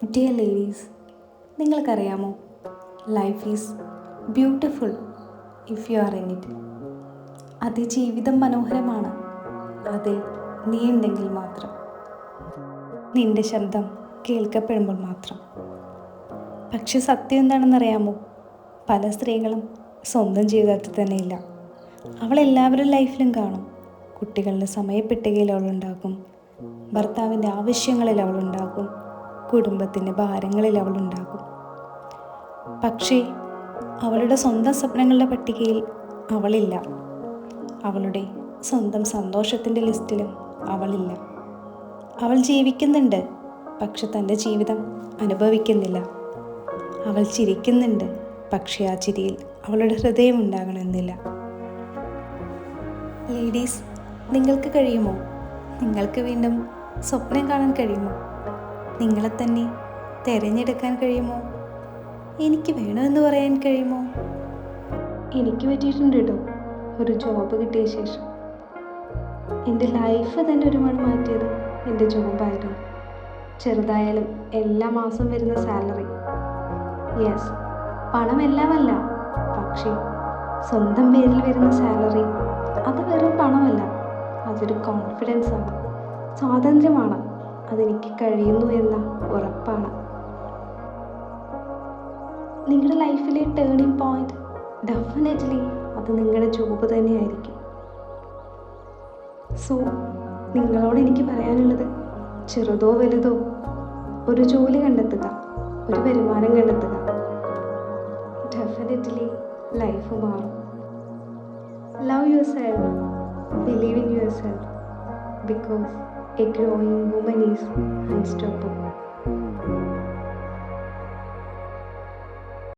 Dear ladies, നിങ്ങൾക്കറിയാമോ, life is beautiful if you are in it. ജീവിതം മനോഹരമാണ് അതിൽ നീ ഉണ്ടെങ്കിൽ മാത്രം, നിന്റെ ശബ്ദം കേൾക്കപ്പെടുമ്പോൾ മാത്രം. പക്ഷെ സത്യം എന്താണെന്നറിയാമോ, പല സ്ത്രീകളും സ്വന്തം ജീവിതത്തിൽ തന്നെ ഇല്ല. അവൾ എല്ലാവരും ലൈഫിലും കാണും. കുട്ടികളുടെ സമയപ്പെട്ടികയിൽ അവളുണ്ടാകും, ഭർത്താവിൻ്റെ ആവശ്യങ്ങളിൽ അവളുണ്ടാകും, കുടുംബത്തിൻ്റെ ഭാരങ്ങളിൽ അവളുണ്ടാകും. പക്ഷേ അവളുടെ സ്വന്തം സ്വപ്നങ്ങളുടെ പട്ടികയിൽ അവളില്ല. അവളുടെ സ്വന്തം സന്തോഷത്തിൻ്റെ ലിസ്റ്റിലും അവളില്ല. അവൾ ജീവിക്കുന്നുണ്ട്, പക്ഷെ തൻ്റെ ജീവിതം അനുഭവിക്കുന്നില്ല. അവൾ ചിരിക്കുന്നുണ്ട്, പക്ഷേ ആ ചിരിയിൽ അവളുടെ ഹൃദയം ഉണ്ടാകണമെന്നില്ല. ലേഡീസ്, നിങ്ങൾക്ക് കഴിയുമോ? നിങ്ങൾക്ക് വീണ്ടും സ്വപ്നം കാണാൻ കഴിയുമോ? നിങ്ങളെ തന്നെ തിരഞ്ഞെടുക്കാൻ കഴിയുമോ? എനിക്ക് വേണമെന്ന് പറയാൻ കഴിയുമോ? എനിക്ക് പറ്റിയിട്ടുണ്ട് കേട്ടോ. ഒരു ജോബ് കിട്ടിയ ശേഷം എൻ്റെ ലൈഫ് തന്നെ ഒരുപാട് മാറ്റിയത് എൻ്റെ ജോബായിരുന്നു. ചെറുതായാലും എല്ലാ മാസവും വരുന്ന സാലറി, യെസ്, പണമെല്ലാമല്ല, പക്ഷേ സ്വന്തം പേരിൽ വരുന്ന സാലറി അത് വെറും പണമല്ല, അതൊരു കോൺഫിഡൻസാണ്, സ്വാതന്ത്ര്യമാണ്. അതെനിക്ക് കഴിയുന്നു എന്ന ഉറപ്പാണ്. നിങ്ങളുടെ ലൈഫിലെ ടേണിംഗ് പോയിന്റ് ഡെഫിനറ്റ്ലി അത് നിങ്ങളുടെ ജോബ് തന്നെയായിരിക്കും. സോ നിങ്ങളോട് എനിക്ക് പറയാനുള്ളത്, ചെറുതോ വലുതോ ഒരു ജോലി കണ്ടെത്തുക, ഒരു വരുമാനം കണ്ടെത്തുക. ഡെഫിനറ്റ്ലി ലൈഫ് മാറും. Love yourself, believe in yourself, because a growing woman is unstoppable.